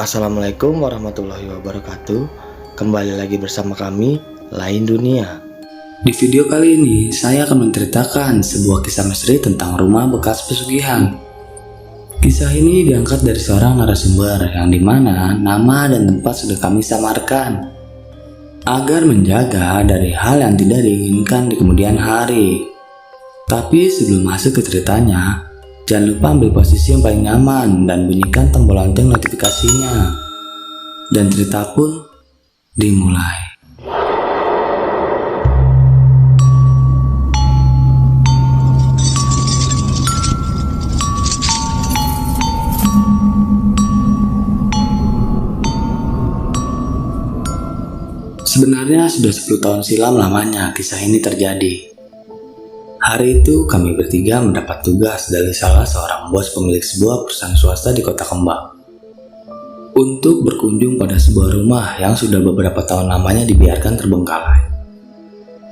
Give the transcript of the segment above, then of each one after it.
Assalamualaikum warahmatullahi wabarakatuh. Kembali lagi bersama kami, Lain Dunia. Di video kali ini, saya akan menceritakan sebuah kisah misteri tentang rumah bekas pesugihan. Kisah ini diangkat dari seorang narasumber yang dimana nama dan tempat sudah kami samarkan agar menjaga dari hal yang tidak diinginkan di kemudian hari. Tapi sebelum masuk ke ceritanya, jangan lupa ambil posisi yang paling nyaman dan bunyikan tombol lonceng notifikasinya. Dan cerita pun dimulai. Sebenarnya sudah 10 tahun silam lamanya kisah ini terjadi. Hari itu kami bertiga mendapat tugas dari salah seorang bos pemilik sebuah perusahaan swasta di Kota Kembang untuk berkunjung pada sebuah rumah yang sudah beberapa tahun lamanya dibiarkan terbengkalai.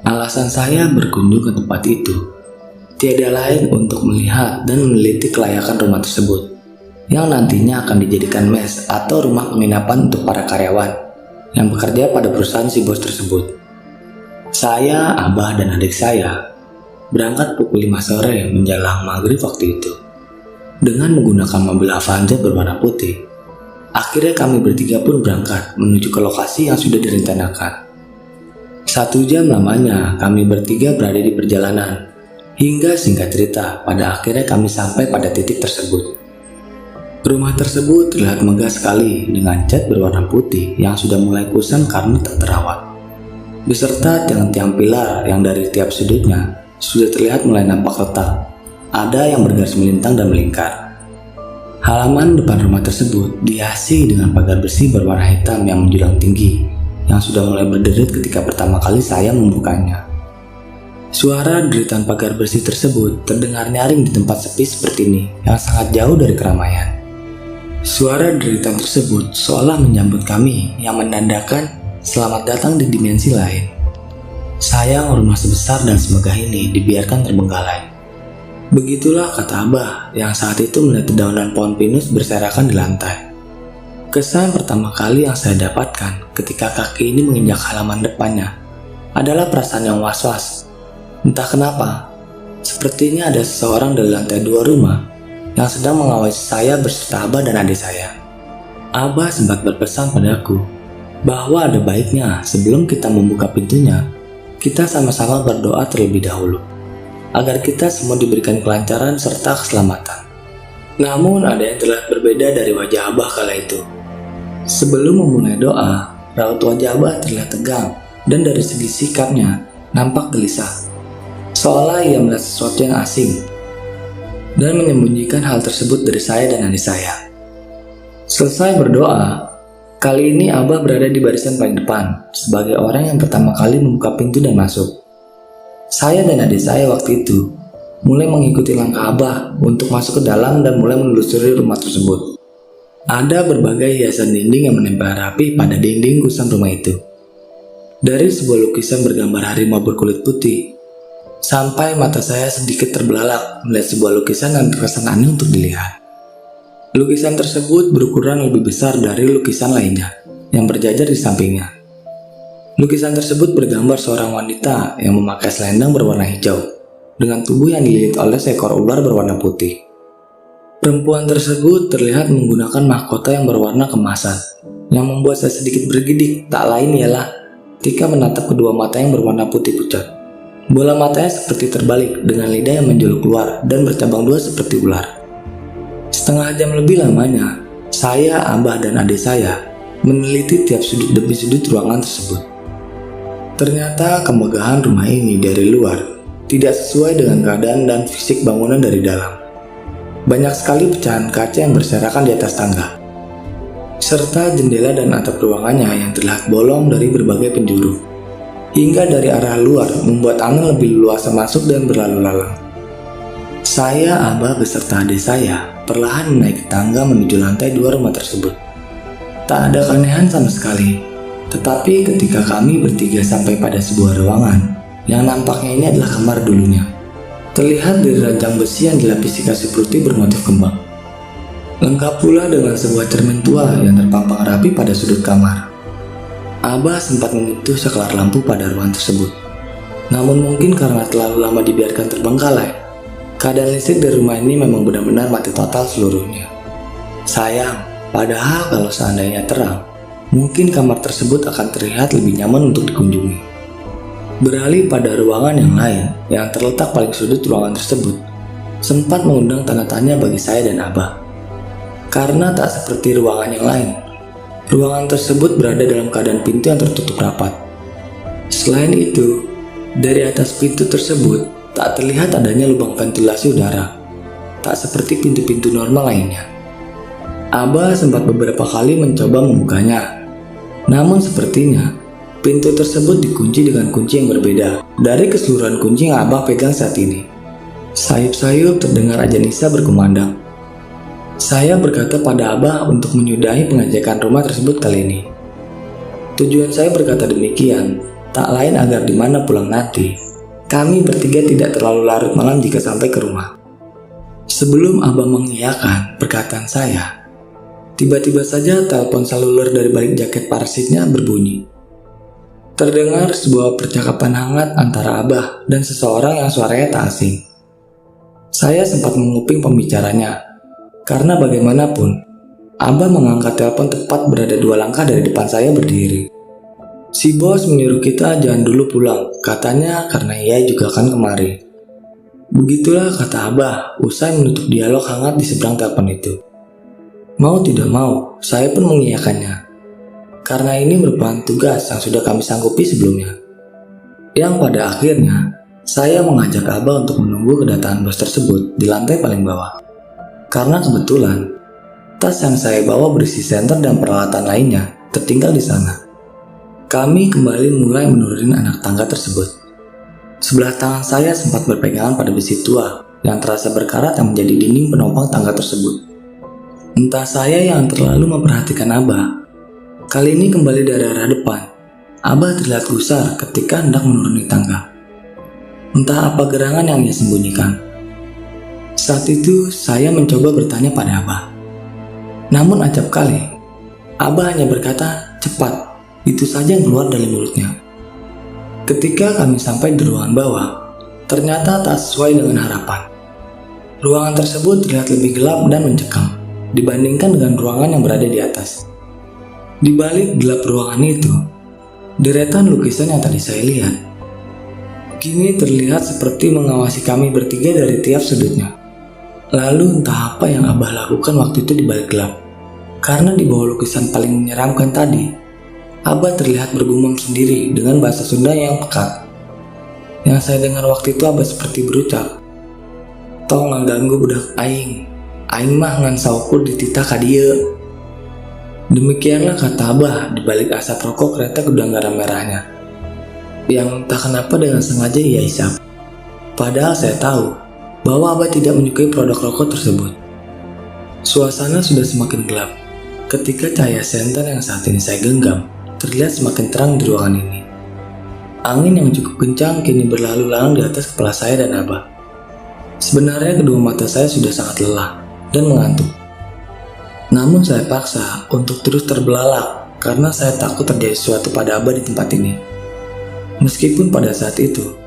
Alasan saya berkunjung ke tempat itu tiada lain untuk melihat dan meneliti kelayakan rumah tersebut yang nantinya akan dijadikan mes atau rumah penginapan untuk para karyawan yang bekerja pada perusahaan si bos tersebut. Saya, Abah, dan adik saya berangkat pukul 5 sore menjelang maghrib waktu itu dengan menggunakan mobil Avanza berwarna putih. Akhirnya kami bertiga pun berangkat menuju ke lokasi yang sudah direncanakan. 1 jam lamanya kami bertiga berada di perjalanan hingga singkat cerita pada akhirnya kami sampai pada titik tersebut. Rumah tersebut terlihat megah sekali dengan cat berwarna putih yang sudah mulai kusam karena tak terawat, beserta tiang-tiang pilar yang dari tiap sudutnya sudah terlihat mulai nampak retak. Ada yang bergaris melintang dan melingkar. Halaman depan rumah tersebut dihiasi dengan pagar besi berwarna hitam yang menjulang tinggi, yang sudah mulai berderit ketika pertama kali saya membukanya. Suara deritan pagar besi tersebut terdengar nyaring di tempat sepi seperti ini, yang sangat jauh dari keramaian. Suara deritan tersebut seolah menyambut kami, yang menandakan selamat datang di dimensi lain. Sayang rumah sebesar dan semegah ini dibiarkan terbengkalai. Begitulah kata Abah yang saat itu melihat dedaunan pohon pinus berserakan di lantai. Kesan pertama kali yang saya dapatkan ketika kaki ini menginjak halaman depannya adalah perasaan yang was-was. Entah kenapa, sepertinya ada seseorang dari lantai 2 rumah yang sedang mengawasi saya beserta Abah dan adik saya. Abah sempat berpesan padaku bahwa ada baiknya sebelum kita membuka pintunya, kita sama-sama berdoa terlebih dahulu, agar kita semua diberikan kelancaran serta keselamatan. Namun ada yang terlihat berbeda dari wajah Abah kala itu. Sebelum memulai doa, raut wajah Abah terlihat tegang, dan dari segi sikapnya nampak gelisah, seolah ia melihat sesuatu yang asing, dan menyembunyikan hal tersebut dari saya dan adik saya. Selesai berdoa, kali ini Abah berada di barisan paling depan sebagai orang yang pertama kali membuka pintu dan masuk. Saya dan adik saya waktu itu mulai mengikuti langkah Abah untuk masuk ke dalam dan mulai menelusuri rumah tersebut. Ada berbagai hiasan dinding yang menempel rapi pada dinding kusam rumah itu. Dari sebuah lukisan bergambar harimau berkulit putih, sampai mata saya sedikit terbelalak melihat sebuah lukisan yang terkesan aneh untuk dilihat. Lukisan tersebut berukuran lebih besar dari lukisan lainnya yang berjajar di sampingnya. Lukisan tersebut bergambar seorang wanita yang memakai selendang berwarna hijau dengan tubuh yang dililit oleh seekor ular berwarna putih. Perempuan tersebut terlihat menggunakan mahkota yang berwarna kemasan yang membuat saya sedikit bergidik. Tak lain ialah ketika menatap kedua mata yang berwarna putih pucat. Bola matanya seperti terbalik dengan lidah yang menjuluk keluar dan bercabang 2 seperti ular. Setengah jam lebih lamanya, saya, Abah, dan adik saya meneliti tiap sudut demi sudut ruangan tersebut. Ternyata kemegahan rumah ini dari luar tidak sesuai dengan keadaan dan fisik bangunan dari dalam. Banyak sekali pecahan kaca yang berserakan di atas tangga, serta jendela dan atap ruangannya yang terlihat bolong dari berbagai penjuru, hingga dari arah luar membuat angin lebih luasa masuk dan berlalu lalang. Saya, Abah beserta adik saya perlahan menaiki tangga menuju lantai 2 rumah tersebut. Tak ada keanehan sama sekali, tetapi ketika kami bertiga sampai pada sebuah ruangan yang nampaknya ini adalah kamar dulunya, terlihat dari ranjang besi yang dilapisi kasih putih bermotif kembang. Lengkap pula dengan sebuah cermin tua yang terpampang rapi pada sudut kamar. Abah sempat menyentuh saklar lampu pada ruangan tersebut. Namun mungkin karena terlalu lama dibiarkan terbengkalai, keadaan listrik dari rumah ini memang benar-benar mati total seluruhnya. Sayang, padahal kalau seandainya terang, mungkin kamar tersebut akan terlihat lebih nyaman untuk dikunjungi. Beralih pada ruangan yang lain yang terletak paling sudut ruangan tersebut, sempat mengundang tanda tanya bagi saya dan Abah. Karena tak seperti ruangan yang lain, ruangan tersebut berada dalam keadaan pintu yang tertutup rapat. Selain itu, dari atas pintu tersebut tak terlihat adanya lubang ventilasi udara, tak seperti pintu-pintu normal lainnya. Abah sempat beberapa kali mencoba membukanya, namun sepertinya pintu tersebut dikunci dengan kunci yang berbeda dari keseluruhan kunci yang Abah pegang saat ini. Sayup-sayup terdengar ajan Isya berkumandang. Saya berkata pada Abah untuk menyudahi pengecekan rumah tersebut kali ini. Tujuan saya berkata demikian, tak lain agar di mana pulang nanti, kami bertiga tidak terlalu larut malam jika sampai ke rumah. Sebelum Abah mengiyakan perkataan saya, tiba-tiba saja telepon seluler dari balik jaket parasitnya berbunyi. Terdengar sebuah percakapan hangat antara Abah dan seseorang yang suaranya tak asing. Saya sempat menguping pembicaranya, karena bagaimanapun, Abah mengangkat telepon tepat berada 2 langkah dari depan saya berdiri. Si bos menyuruh kita jangan dulu pulang, katanya karena ia juga akan kemari. Begitulah kata Abah usai menutup dialog hangat di seberang telepon itu. Mau tidak mau, saya pun mengiyakannya. Karena ini merupakan tugas yang sudah kami sanggupi sebelumnya. Yang pada akhirnya, saya mengajak Abah untuk menunggu kedatangan bos tersebut di lantai paling bawah. Karena kebetulan, tas yang saya bawa berisi senter dan peralatan lainnya tertinggal di sana. Kami kembali mulai menurunin anak tangga tersebut. Sebelah tangan saya sempat berpegangan pada besi tua yang terasa berkarat yang menjadi dinding penopang tangga tersebut. Entah saya yang terlalu memperhatikan Abah, kali ini kembali dari arah depan, Abah terlihat gusar ketika hendak menuruni tangga. Entah apa gerangan yang ia sembunyikan. Saat itu saya mencoba bertanya pada Abah. Namun acap kali, Abah hanya berkata, "Cepat," itu saja yang keluar dari mulutnya. Ketika kami sampai di ruangan bawah, ternyata tak sesuai dengan harapan. Ruangan tersebut terlihat lebih gelap dan mencekam dibandingkan dengan ruangan yang berada di atas. Di balik gelap ruangan itu, deretan lukisan yang tadi saya lihat kini terlihat seperti mengawasi kami bertiga dari tiap sudutnya. Lalu entah apa yang Abah lakukan waktu itu di balik gelap. Karena di bawah lukisan paling menyeramkan tadi, Abah terlihat bergumam sendiri dengan bahasa Sunda yang pekat. Yang saya dengar waktu itu Abah seperti berucap, "Tong ngaganggu budak aing, aing mah ngan saukur dititah ka dieu." Demikianlah kata Abah di balik asap rokok kereta gudang garam merahnya, yang tak kenapa dengan sengaja ia hisap. Padahal saya tahu bahwa Abah tidak menyukai produk rokok tersebut. Suasana sudah semakin gelap ketika cahaya senter yang saat ini saya genggam terlihat semakin terang di ruangan ini. Angin yang cukup kencang kini berlalu lalang di atas kepala saya dan Abah. Sebenarnya kedua mata saya sudah sangat lelah dan mengantuk. Namun saya paksa untuk terus terbelalak karena saya takut terjadi sesuatu pada Abah di tempat ini. Meskipun pada saat itu,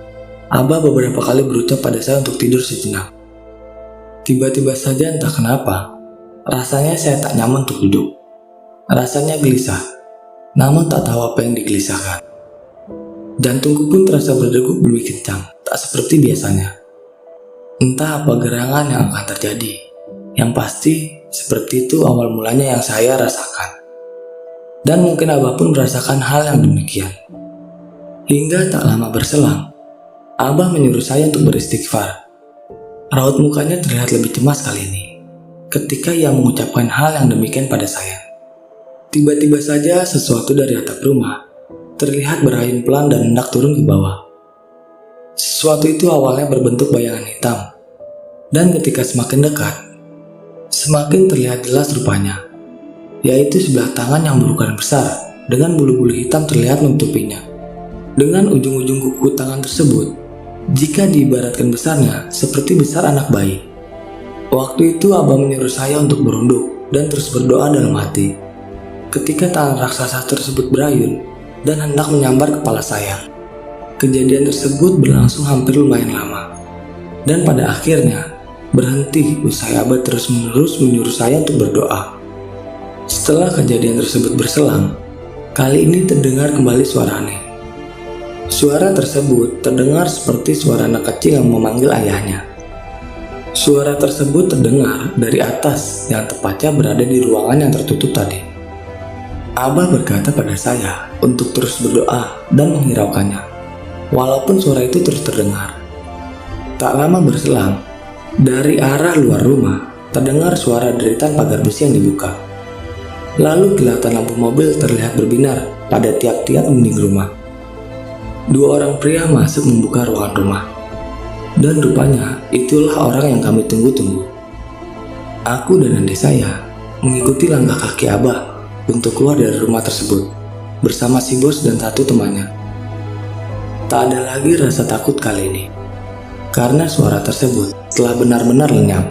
Abah beberapa kali berucap pada saya untuk tidur sejenak. Tiba-tiba saja entah kenapa, rasanya saya tak nyaman untuk duduk. Rasanya gelisah, namun tak tahu apa yang digelisahkan. Jantungku pun terasa berdegup lebih kencang, tak seperti biasanya. Entah apa gerangan yang akan terjadi. Yang pasti, seperti itu awal mulanya yang saya rasakan. Dan mungkin Abah pun merasakan hal yang demikian. Hingga tak lama berselang, Abah menyuruh saya untuk beristighfar. Raut mukanya terlihat lebih cemas kali ini. ketika ia mengucapkan hal yang demikian pada saya. Tiba-tiba saja sesuatu dari atap rumah terlihat berayun pelan dan hendak turun ke bawah. Sesuatu itu awalnya berbentuk bayangan hitam, dan ketika semakin dekat, semakin terlihat jelas rupanya, yaitu sebelah tangan yang berukuran besar dengan bulu-bulu hitam terlihat menutupinya. Dengan ujung-ujung kuku tangan tersebut, jika diibaratkan besarnya seperti besar anak bayi. Waktu itu Abah menyuruh saya untuk berunduk dan terus berdoa dalam hati. Ketika tangan raksasa tersebut berayun dan hendak menyambar kepala saya. Kejadian tersebut berlangsung hampir lumayan lama. Dan pada akhirnya berhenti usai Abah terus-menerus menyuruh saya untuk berdoa. Setelah kejadian tersebut berselang, kali ini terdengar kembali suara aneh. Suara tersebut terdengar seperti suara anak kecil yang memanggil ayahnya. Suara tersebut terdengar dari atas yang tepatnya berada di ruangan yang tertutup tadi. Abah berkata pada saya untuk terus berdoa dan menghiraukannya, walaupun suara itu terus terdengar. Tak lama berselang, dari arah luar rumah terdengar suara deritan pagar besi yang dibuka. Lalu kilatan lampu mobil terlihat berbinar pada tiap-tiap dinding rumah. Dua orang pria masuk membuka ruangan rumah, dan rupanya itulah orang yang kami tunggu-tunggu. Aku dan adik saya mengikuti langkah kaki Abah untuk keluar dari rumah tersebut bersama si bos dan satu temannya. Tak ada lagi rasa takut kali ini, karena suara tersebut telah benar-benar lenyap,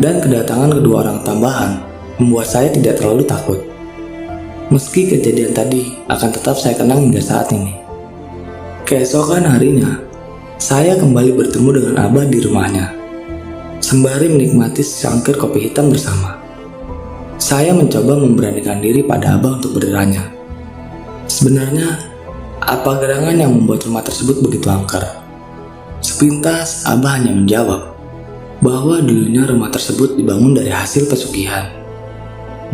dan kedatangan kedua orang tambahan membuat saya tidak terlalu takut. Meski kejadian tadi akan tetap saya kenang hingga saat ini. Keesokan harinya, saya kembali bertemu dengan Abah di rumahnya, sembari menikmati secangkir kopi hitam bersama. Saya mencoba memberanikan diri pada Abah untuk bertanya, sebenarnya apa gerangan yang membuat rumah tersebut begitu angker? Sepintas Abah hanya menjawab bahwa dulunya rumah tersebut dibangun dari hasil pesugihan.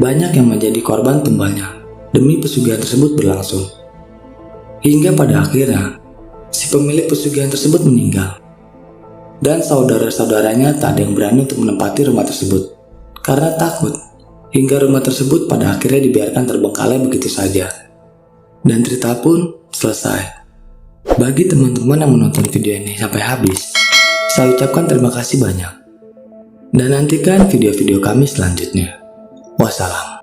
Banyak yang menjadi korban tumbalnya demi pesugihan tersebut berlangsung. Hingga pada akhirnya si pemilik pesugihan tersebut meninggal, dan saudara-saudaranya tak ada yang berani untuk menempati rumah tersebut karena takut. Hingga rumah tersebut pada akhirnya dibiarkan terbengkalai begitu saja. Dan cerita pun selesai. Bagi teman-teman yang menonton video ini sampai habis, saya ucapkan terima kasih banyak. Dan nantikan video-video kami selanjutnya. Wassalam.